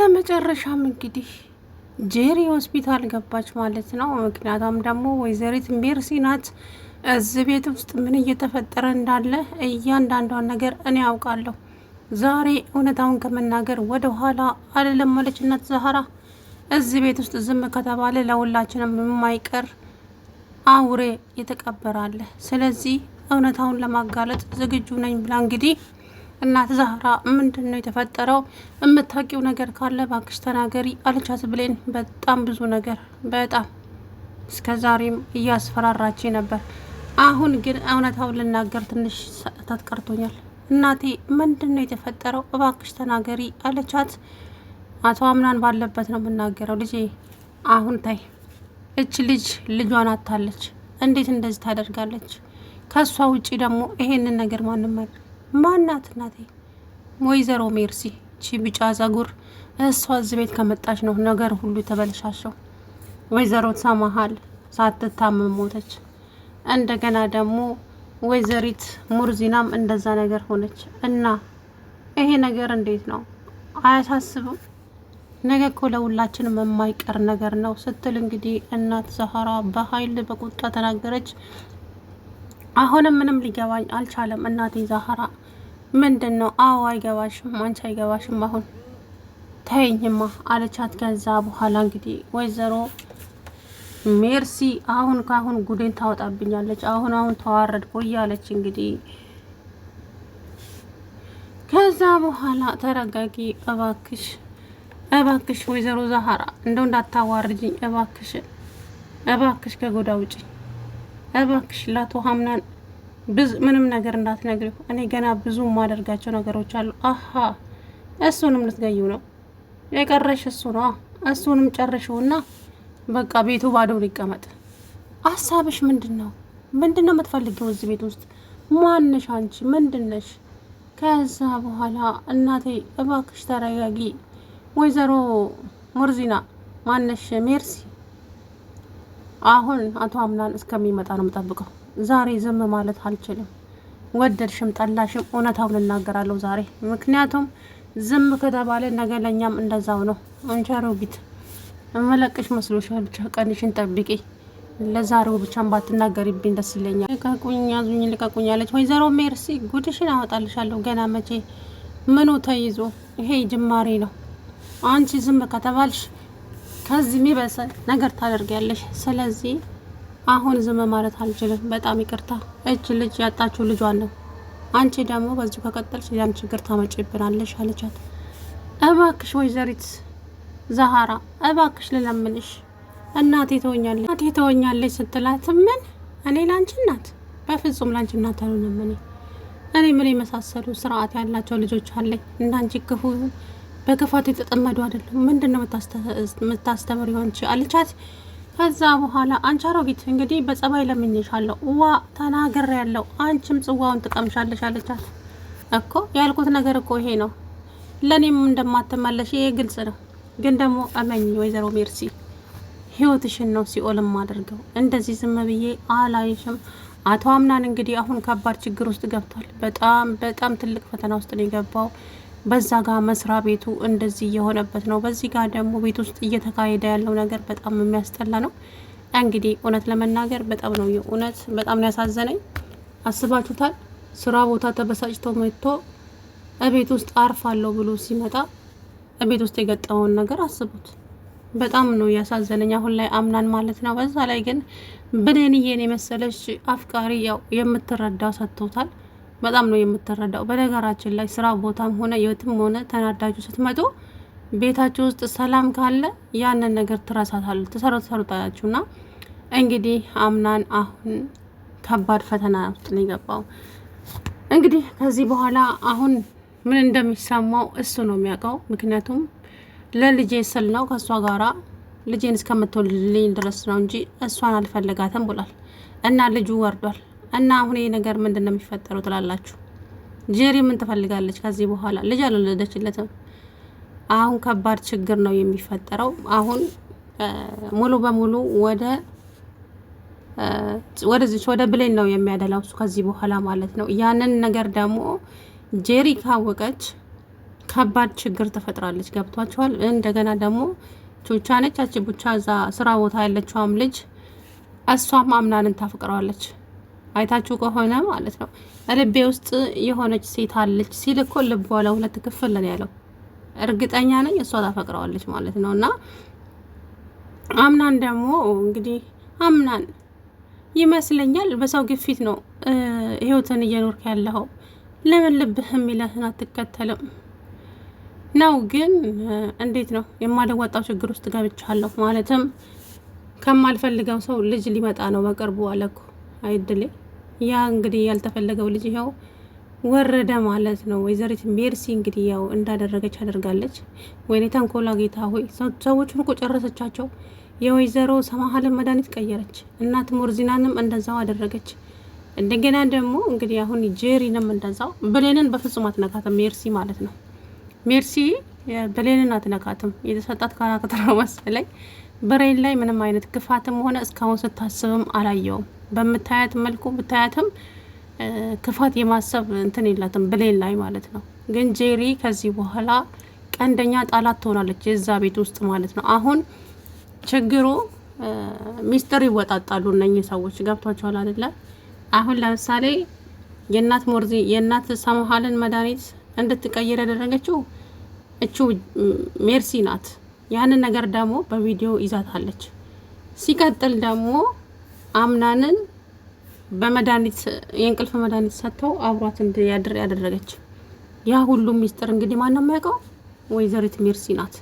በስተመጨረሻም እንግዲህ ጄሪ ሆስፒታል ገባች ማለት ነው። ምክንያቱም ደግሞ ወይዘሪት ሜርሲ ናት። እዚህ ቤት ውስጥ ምን እየተፈጠረ እንዳለ እያንዳንዷን ነገር እኔ ያውቃለሁ። ዛሬ እውነታውን ከመናገር ወደ ኋላ አልልም አለች እናት ዛህራ። እዚህ ቤት ውስጥ ዝም ከተባለ ለሁላችንም የማይቀር አውሬ የተቀበራለ። ስለዚህ እውነታውን ለማጋለጥ ዝግጁ ነኝ ብላ እንግዲህ እናት ዛህራ ምንድን ነው የተፈጠረው? የምታውቂው ነገር ካለ ባክሽ ተናገሪ አለቻት ብሌን። በጣም ብዙ ነገር በጣም እስከ ዛሬም እያስፈራራች ነበር። አሁን ግን እውነታውን ልናገር ትንሽ ሰዓታት ቀርቶኛል። እናቴ ምንድን ነው የተፈጠረው? እባክሽ ተናገሪ አለቻት። አቶ አምናን ባለበት ነው የምናገረው። ልጄ አሁን ታይ፣ እች ልጅ ልጇን አታለች። እንዴት እንደዚህ ታደርጋለች? ከእሷ ውጪ ደግሞ ይሄንን ነገር ማንም ማናት? እናቴ ወይዘሮ ሜርሲ ቺ ቢጫ ጸጉር፣ እሷ እዚህ ቤት ከመጣች ነው ነገር ሁሉ የተበለሻሸው። ወይዘሮ ሰማሃል ሳትታመም ሞተች። እንደገና ደግሞ ወይዘሪት ሙርዚናም እንደዛ ነገር ሆነች። እና ይሄ ነገር እንዴት ነው? አያሳስብም? ነገ እኮ ለሁላችንም የማይቀር ነገር ነው ስትል እንግዲህ እናት ዛህራ በኃይል በቁጣ ተናገረች። አሁንም ምንም ሊገባኝ አልቻለም እናቴ ዛህራ። ምንድን ነው? አዎ አይገባሽም፣ አንቺ አይገባሽም። አሁን ተይኝማ አለቻት። ከዛ በኋላ እንግዲህ ወይዘሮ ሜርሲ አሁን ካሁን ጉዴን ታወጣብኛለች፣ አሁን ተዋረድኩ እያለች እንግዲህ ከዛ በኋላ ተረጋጊ እባክሽ፣ እባክሽ ወይዘሮ ዛህራ እንደው እንዳታዋርጅኝ እባክሽን፣ እባክሽ ከጎዳ ውጪ እባክሽ ላቶ ሀምናን ምንም ነገር እንዳትነግሪው። እኔ ገና ብዙ ማደርጋቸው ነገሮች አሉ። አሀ እሱንም ልትገዩ ነው የቀረሽ? እሱ ነው። እሱንም ጨርሽውና በቃ ቤቱ ባዶ ይቀመጥ። ሀሳብሽ ምንድን ነው? ምንድን ነው የምትፈልጊው እዚህ ቤት ውስጥ? ማንሽ አንቺ? ምንድነሽ? ከዛ በኋላ እናቴ እባክሽ ተረጋጊ። ወይዘሮ ሙርዚና ማነሽ ሜርሲ፣ አሁን አቶ አምናን እስከሚመጣ ነው የምጠብቀው። ዛሬ ዝም ማለት አልችልም። ወደድሽም ጠላሽም እውነታውን እናገራለሁ ዛሬ። ምክንያቱም ዝም ከተባለ ነገ ለኛም እንደዛው ነው። አንቺ አሮጊት እመለቅሽ መስሎሻል? ብቻ ቀንሽን ጠብቂ። ለዛሬው ብቻም ባትናገሪብኝ ደስ ይለኛል። ልቀቁኝ፣ ያዙኝ፣ ልቀቁኝ አለች ወይዘሮ ሜርሲ። ጉድሽን አወጣልሻለሁ ገና። መቼ ምኑ ተይዞ? ይሄ ጅማሬ ነው። አንቺ ዝም ከተባልሽ ከዚህ የሚበሰ ነገር ታደርጊያለሽ። ስለዚህ አሁን ዝም ማለት አልችልም። በጣም ይቅርታ። እች ልጅ ያጣችው ልጇን ነው። አንቺ ደግሞ በዚሁ ከቀጠልሽ ያን ችግር ታመጪብናለሽ አለቻት። እባክሽ ወይዘሪት ዛህራ እባክሽ ልለምንሽ፣ እናቴ ተወኛለች ስትላት፣ ምን እኔ ላንቺ እናት? በፍጹም ላንቺ እናት አልሆንም። እኔ ምን የመሳሰሉ ስርዓት ያላቸው ልጆች አለኝ። እንዳንቺ ክፉ በክፋት የተጠመዱ አይደለም። ምንድነው የምታስተምሪው አንቺ አለቻት። ከዛ በኋላ አንቺ አሮጊት እንግዲህ በጸባይ ለምኜሻለሁ፣ ዋ ተናገር ያለው አንቺም ጽዋውን ትቀምሻለሽ አለቻት። እኮ ያልኩት ነገር እኮ ይሄ ነው። ለኔም እንደማትመለሽ ይሄ ግልጽ ነው። ግን ደግሞ እመኝ ወይዘሮ ሜርሲ፣ ህይወትሽን ነው ሲኦልም አድርገው። እንደዚህ ዝም ብዬ አላይሽም። አቶ አምናን እንግዲህ አሁን ከባድ ችግር ውስጥ ገብቷል። በጣም በጣም ትልቅ ፈተና ውስጥ ነው የገባው። በዛ ጋር መስሪያ ቤቱ እንደዚህ እየሆነበት ነው። በዚህ ጋር ደግሞ ቤት ውስጥ እየተካሄደ ያለው ነገር በጣም የሚያስጠላ ነው። እንግዲህ እውነት ለመናገር በጣም ነው የእውነት በጣም ነው ያሳዘነኝ። አስባችሁታል? ስራ ቦታ ተበሳጭቶ መጥቶ እቤት ውስጥ አርፋለሁ ብሎ ሲመጣ እቤት ውስጥ የገጠመውን ነገር አስቡት። በጣም ነው ያሳዘነኝ አሁን ላይ አምናን ማለት ነው። በዛ ላይ ግን ብሌንዬን የመሰለች አፍቃሪ ያው የምትረዳው ሰጥቶታል። በጣም ነው የምትረዳው። በነገራችን ላይ ስራ ቦታም ሆነ የትም ሆነ ተናዳችሁ ስትመጡ ቤታችሁ ውስጥ ሰላም ካለ ያንን ነገር ትሰሩታላችሁና እንግዲህ አምናን አሁን ከባድ ፈተና ውስጥ ነው የገባው። እንግዲህ ከዚህ በኋላ አሁን ምን እንደሚሰማው እሱ ነው የሚያውቀው። ምክንያቱም ለልጄ ስል ነው ከእሷ ጋራ ልጄን እስከምትወልድልኝ ድረስ ነው እንጂ እሷን አልፈለጋትም ብሏል። እና ልጁ ወርዷል። እና አሁን ይሄ ነገር ምንድን ነው የሚፈጠረው ትላላችሁ? ጄሪ ምን ትፈልጋለች ከዚህ በኋላ? ልጅ አልወለደችለትም። አሁን ከባድ ችግር ነው የሚፈጠረው። አሁን ሙሉ በሙሉ ወደ ብሌን ነው የሚያደላው እሱ ከዚህ በኋላ ማለት ነው። ያንን ነገር ደግሞ ጄሪ ካወቀች ከባድ ችግር ተፈጥራለች። ገብቷቸዋል። እንደገና ደግሞ ቹቻ ነች አቺ ቡቻ እዛ ስራ ቦታ ያለችዋም ልጅ እሷም አምናንን ታፈቅረዋለች። አይታችሁ ከሆነ ማለት ነው ልቤ ውስጥ የሆነች ሴት አለች ሲል እኮ ልቧ ለሁለት ክፍል ነው ያለው። እርግጠኛ ነኝ እሷ ታፈቅረዋለች ማለት ነው። እና አምናን ደግሞ እንግዲህ አምናን ይመስለኛል በሰው ግፊት ነው ህይወትን እየኖርክ ያለው። ለምን ልብህ የሚለህን አትከተልም ነው? ግን እንዴት ነው የማልወጣው ችግር ውስጥ ገብቻለሁ። ማለትም ከማልፈልገው ሰው ልጅ ሊመጣ ነው በቅርቡ አለኩ። አይድሌ ያ እንግዲህ ያልተፈለገው ልጅ ይኸው ወረደ ማለት ነው። ወይዘሪት ሜርሲ እንግዲህ ያው እንዳደረገች አድርጋለች። ወይኔ ተንኮላ ጌታ ሆይ ሰዎቹን እኮ ጨረሰቻቸው። የወይዘሮ ሰማሃልን መድኃኒት ቀየረች። እናት ሞርዚናንም እንደዛው አደረገች። እንደገና ደግሞ እንግዲህ አሁን ጄሪንም እንደዛው። ብሌንን በፍጹም አትነካትም ሜርሲ ማለት ነው። ሜርሲ ብሌንን አትነካትም። የተሰጣት ካራክተር መሰለኝ። ብሬን ላይ ምንም አይነት ክፋትም ሆነ እስካሁን ስታስብም አላየውም። በምታያት መልኩ ብታያትም ክፋት የማሰብ እንትን የላትም ብሌን ላይ ማለት ነው። ግን ጄሪ ከዚህ በኋላ ቀንደኛ ጣላት ትሆናለች የዛ ቤት ውስጥ ማለት ነው። አሁን ችግሩ ሚስጥር ይወጣጣሉ እነኚህ ሰዎች። ገብቷቸዋል አይደለ? አሁን ለምሳሌ የእናት ሰማሃልን መድኃኒት እንድትቀይር ያደረገችው እቹ ሜርሲ ናት። ያንን ነገር ደግሞ በቪዲዮ ይዛታለች። ሲቀጥል ደግሞ አምናንን በመድኃኒት የእንቅልፍ መድኃኒት ሰጥተው አብሯት እንዲያድር ያደረገች። ያ ሁሉም ሚስጥር እንግዲህ ማንም የሚያውቀው ወይዘሪት ሜርሲ ናት።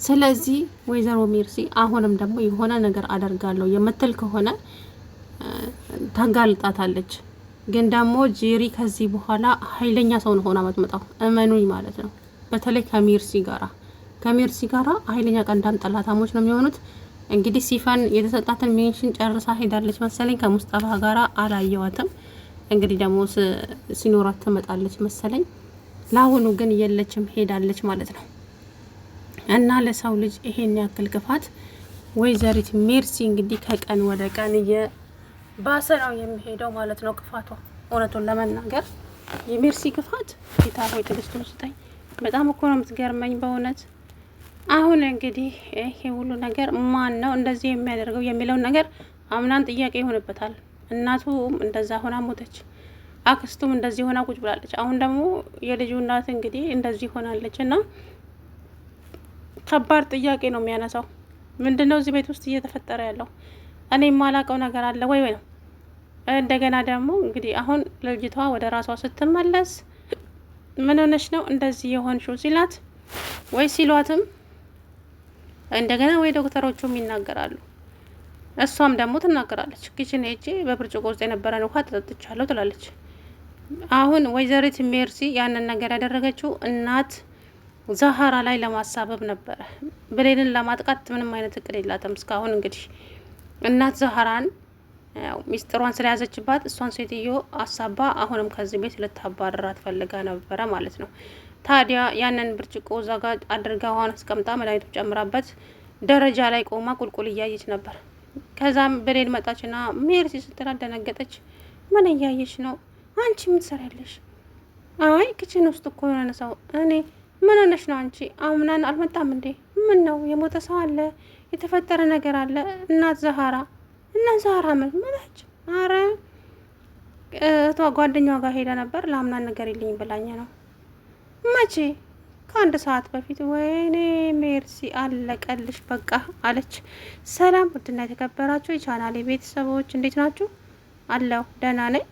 ስለዚህ ወይዘሮ ሜርሲ አሁንም ደግሞ የሆነ ነገር አደርጋለሁ የምትል ከሆነ ታጋልጣታለች። ግን ደግሞ ጄሪ ከዚህ በኋላ ኃይለኛ ሰው ነው ሆና የምትመጣው፣ እመኑኝ ማለት ነው። በተለይ ከሜርሲ ጋራ ኃይለኛ ቀንዳም ጠላታሞች ነው የሚሆኑት። እንግዲህ ሲፈን የተሰጣትን ሜንሽን ጨርሳ ሄዳለች መሰለኝ። ከሙስጠፋ ጋራ አላየዋትም። እንግዲህ ደግሞ ሲኖራት ትመጣለች መሰለኝ። ለአሁኑ ግን የለችም፣ ሄዳለች ማለት ነው። እና ለሰው ልጅ ይሄን ያክል ክፋት ወይዘሪት ሜርሲ እንግዲህ ከቀን ወደ ቀን እየባሰ ነው የሚሄደው ማለት ነው ክፋቷ። እውነቱን ለመናገር የሜርሲ ክፋት ጌታ ሆይ ትዕግስቱን ስጠኝ። በጣም እኮ ነው የምትገርመኝ በእውነት። አሁን እንግዲህ ይሄ ሁሉ ነገር ማን ነው እንደዚህ የሚያደርገው የሚለውን ነገር አምናን ጥያቄ ይሆንበታል። እናቱም እንደዛ ሆና ሞተች፣ አክስቱም እንደዚህ ሆና ቁጭ ብላለች። አሁን ደግሞ የልጁ እናት እንግዲህ እንደዚህ ሆናለች። እና ከባድ ጥያቄ ነው የሚያነሳው። ምንድነው እዚህ ቤት ውስጥ እየተፈጠረ ያለው? እኔ የማላውቀው ነገር አለ ወይ ነው? እንደገና ደግሞ እንግዲህ አሁን ልጅቷ ወደ ራሷ ስትመለስ ምን ሆነሽ ነው እንደዚህ የሆንሽው ሲላት ወይ ሲሏትም እንደገና ወይ ዶክተሮቹም ይናገራሉ። እሷም ደግሞ ትናገራለች። ኪችን ሄጄ በብርጭቆ ውስጥ የነበረን ውሃ ተጠጥቻለሁ ትላለች። አሁን ወይዘሪት ሜርሲ ያንን ነገር ያደረገችው እናት ዛሃራ ላይ ለማሳበብ ነበረ። ብሌንን ለማጥቃት ምንም አይነት እቅድ የላትም እስካሁን። እንግዲህ እናት ዛሃራን ያው ሚስጥሯን ስለያዘችባት እሷን ሴትዮ አሳባ አሁንም ከዚህ ቤት ልታባረራት ፈልጋ ነበረ ማለት ነው። ታዲያ ያንን ብርጭቆ እዛ ጋር አድርጋ ውሃን አስቀምጣ መድኃኒቱ ጨምራበት ደረጃ ላይ ቆማ ቁልቁል እያየች ነበር። ከዛም ብሌን መጣችና ሜርሲ ስትላት ደነገጠች። ምን እያየች ነው? አንቺ ምን ትሰሪያለሽ? አይ ክችን ውስጥ እኮ የሆነ ሰው። እኔ ምን ሆነሽ ነው አንቺ? አምናን አልመጣም እንዴ? ምን ነው የሞተ ሰው አለ? የተፈጠረ ነገር አለ? እናት ዛሃራ ምን ምናች? አረ እህቷ ጓደኛዋ ጋር ሄዳ ነበር። ለአምናን ነገር ይልኝ ብላኝ ነው። መቼ? ከአንድ ሰዓት በፊት። ወይኔ ሜርሲ አለቀልሽ በቃ አለች። ሰላም ውድና የተከበራችሁ የቻናሌ ቤተሰቦች እንዴት ናችሁ? አለሁ ደህና ነኝ።